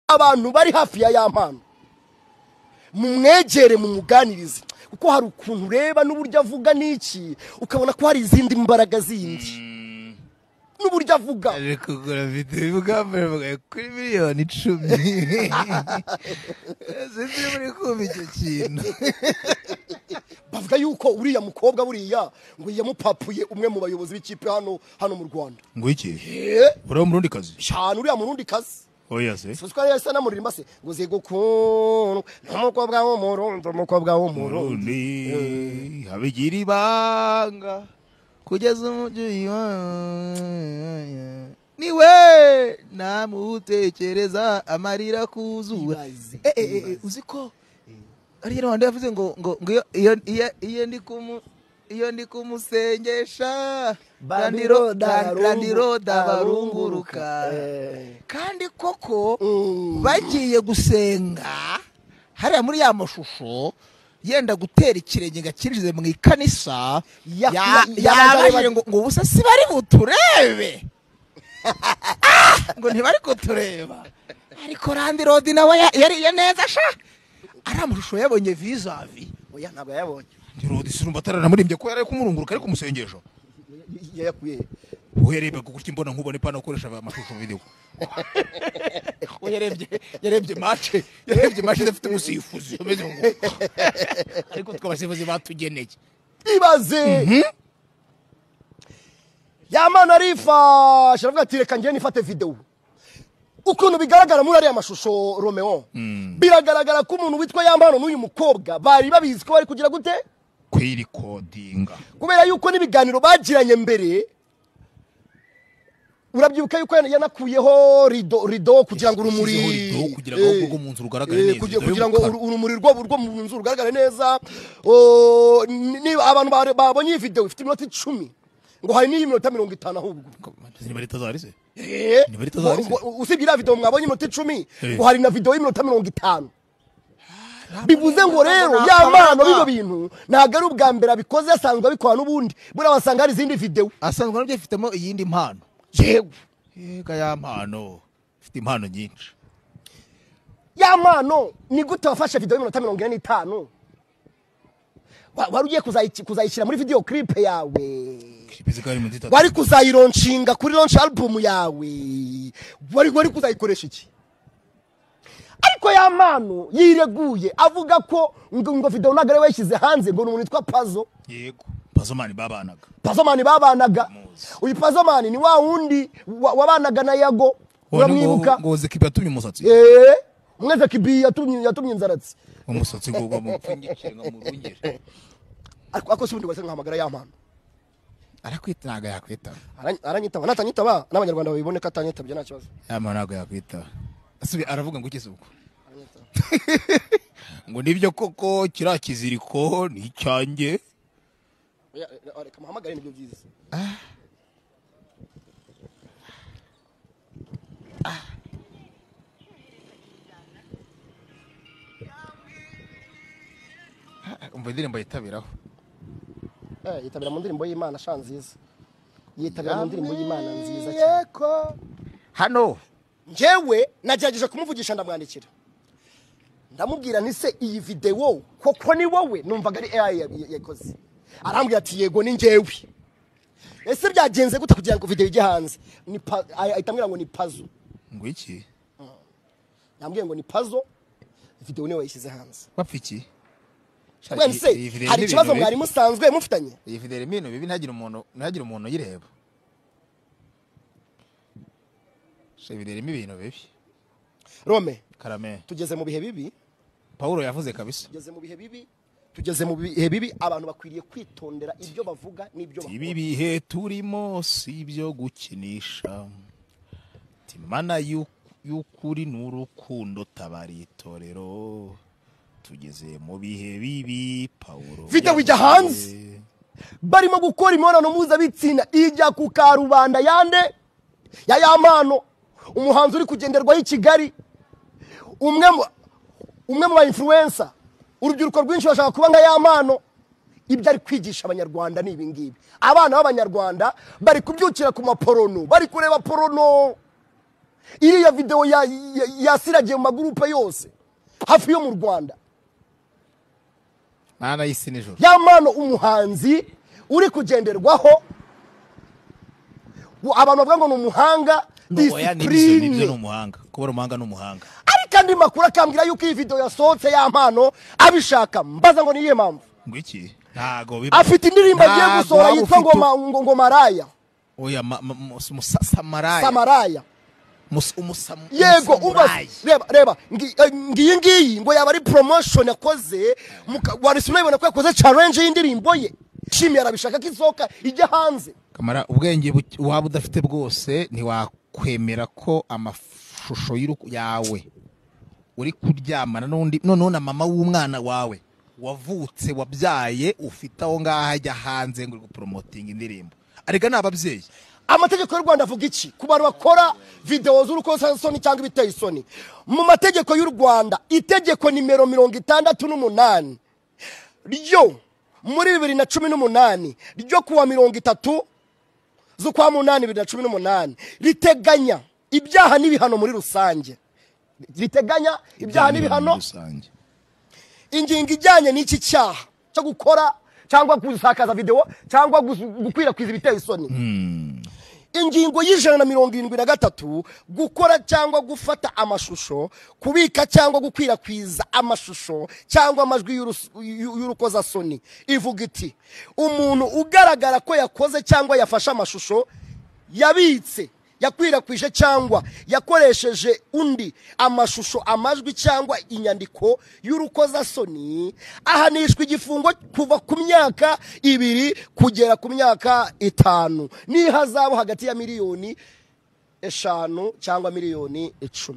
abantu bari hafi ya mpano mumwegere mumuganirize kuko hari ukuntu ureba n'uburyo avuga n'iki ukabona ko hari izindi mbaraga zindi n'uburyo avuga ariko kugura video y'ubwambere kuri miliyoni 10 sinzi muri kumva icyo kintu bavuga yuko uriya mukobwa buriya ngo yamupapuye umwe mu bayobozi b'ikipe hano mu Rwanda ngo iki uri umurundi kazi cyane uriya murundi kazi oya se Susukari yasa namuririmba se ngo zigukuru n'umukobwa w'umurundi habigira ibanga kugeza umujyi niwe namutekereza amarira kuzura uziko ari rwanda yavuze ngo iyo ndi kumusengesha Randiroda barunguruka kandi koko bagiye gusenga hariya muri ya mashusho yenda gutera ikirenge gakinjize mu ikanisa yabajije ngo ubusa si bari buturebe ngo ntibari kutureba ariko Randiroda nawe yariye neza sha ari amashusho yabonye vizavi oya ntabwo yabonye Randiroda isirumba ataranamurimbye ko yari kumurunguruka ari kumusengesho yakuye uherebe kuko mbona nkubone pana ukoresha amashusho video yarebye match dafite umusifuzi umeze ngo ariko twabasifuzi batugeneye ibaze yamana arifasha aravuga ati reka ngiye nifate video ukuntu bigaragara muri ariya mashusho Romeo biragaragara ko umuntu witwa Yambano n'uyu mukobwa bari babizi ko bari kugira gute kwirecordinga kubera yuko nibiganiro bagiranye mbere urabyibuka yuko yanakuyeho rido kugira ngo urumuri kugira ngo urwo mu nzu rugaragare neza kugira ngo urumuri rwo mu nzu rugaragare neza ni abantu babonye iyi video ifite iminota 10 ngo hari n'iyi minota 50 ahubwo ni bari tazarise usibye iriya video mwabonye iminota 10 ngo hari na video y'iminota 50 bivuze ngo rero Yamano bino bintu ntago ari ubwa mbere abikoze asanzwe abikora n'ubundi bura basanga hari izindi video asanzwe nabyo ifitemo iyindi mpano yega Yamano ifite impano nyinshi Yamano ni gute wafashe video y'iminota 45 wari ugiye kuzayishyira muri video clip yawe wari kuzayironshinga kuri launch album yawe wari kuzayikoresha iki ariko Yamano yireguye avuga ko ngo video nagare washyize hanze ngo umuntu witwa Pazo yego Pazomani babanaga uyu Pazomani ni wa wundi wabanaga na Yago uramwibuka ngo Zekibi yatumye umusatsi umwe Zekibi yatumye inzaratsi umusatsi ngo mupfungikire ngo murungire ariko si ubundi wese nkahamagara Yamano arakwita naga yakwita aranyitaba natanyitaba n'abanyarwanda babibone ko atanyitabye nta kibazo Yamano naga yakwita asubi aravuga ngo ukisuko ngo nibyo koko kirakiziriko ni cyanjye reka muhamagare nibyo byiza umva indirimbo yitabiraho yitabira mu ndirimbo y'Imana sha nziza yitabira mu ndirimbo y'Imana nziza cyane hano njewe nagerageje kumuvugisha ndamwandikira ndamubwira nti se iyi video koko ni wowe numvaga ari AI yakoze arambwira ati yego ni njewe ese byagenze gute kugira ngo video ijye hanze ni ahitambwira ngo ni Pazo ngo iki yambwiye ngo ni Pazo video niwe yashyize hanze bapfiki Wense hari ikibazo mwari musanzwe mufitanye iyi video mino bibi ntagira umuntu yireba video ibintu bibi Rome Karame tugeze mu bihe bibi Paulo yavuze kabisa tugeze mu bihe bibi abantu bakwiriye kwitondera ibyo bavuga n'ibyo bakora ibi bihe turimo si ibyo gukinisha timana y'ukuri n'urukundo tabaritorero tugeze mu bihe bibi Paulo video ijya hanze barimo gukora imibonano mpuzabitsina ijya ku karubanda yande ya Yamano umuhanzi uri kugenderwaho i Kigali umwe mu ba influencer urubyiruko rwinshi bashaka kuba nka Yamano ibyo ari kwigisha abanyarwanda ni ibingibi abana b'abanyarwanda bari kubyukira ku maporono bari kureba porono iriya video yasiragiye mu magurupe yose hafi yo mu Rwanda. Mana y'isi nijoro. Ya mano umuhanzi uri kugenderwaho, abantu bavuga ngo n'umuhanga, discipline ni umuhanga, kuba umuhanga n'umuhanga. Ariko andi makuru akambwira yuko iyi video yasohotse ya mpano abishaka, mbaza ngo niye mpamvu. Ngwiki? Ntago biba. Afite indirimbo agiye gusohora yitwa ngo Maraya. Oya Samaraya. Samaraya. Yego umbaza reba ngiyi ngo yaba ari promotion yakoze wari sinabibona ko yakoze challenge y'indirimbo ye. Shimi arabishaka kisoka ijya hanze. Kamara ubwenge waba udafite bwose ntiwakwemera ko amashusho yawe uri kuryamana n'undi none na mama w'umwana wawe wavutse wabyaye ufite aho ngaha ajya hanze ngo gupromoting indirimbo. Arega n'ababyeyi. Amategeko y'u Rwanda avuga iki ku bantu bakora video z'urukozasoni cyangwa ibiteye isoni? Mu mategeko y'u Rwanda itegeko nimero 68 ryo muri 2018 ryo kuwa 30 z'ukwa 8 riteganya ibyaha n'ibihano muri rusange. Riteganya ibyaha n'ibihano ingingo ijyanye n'iki cyaha cyo gukora cyangwa gusakaza video cyangwa gukwirakwiza ibiteye isoni. Ingingo y'173 gukora cyangwa gufata amashusho, kubika cyangwa gukwirakwiza amashusho cyangwa amajwi y'urukozasoni ivuga iti umuntu ugaragara ko yakoze cyangwa yafashe amashusho, yabitse, yakwirakwije cyangwa yakoresheje undi amashusho, amajwi cyangwa inyandiko y'urukozasoni ahanishwa igifungo kuva ku myaka 2 kugera ku myaka 5 n'ihazabu hagati ya miliyoni 5 cyangwa miliyoni 10.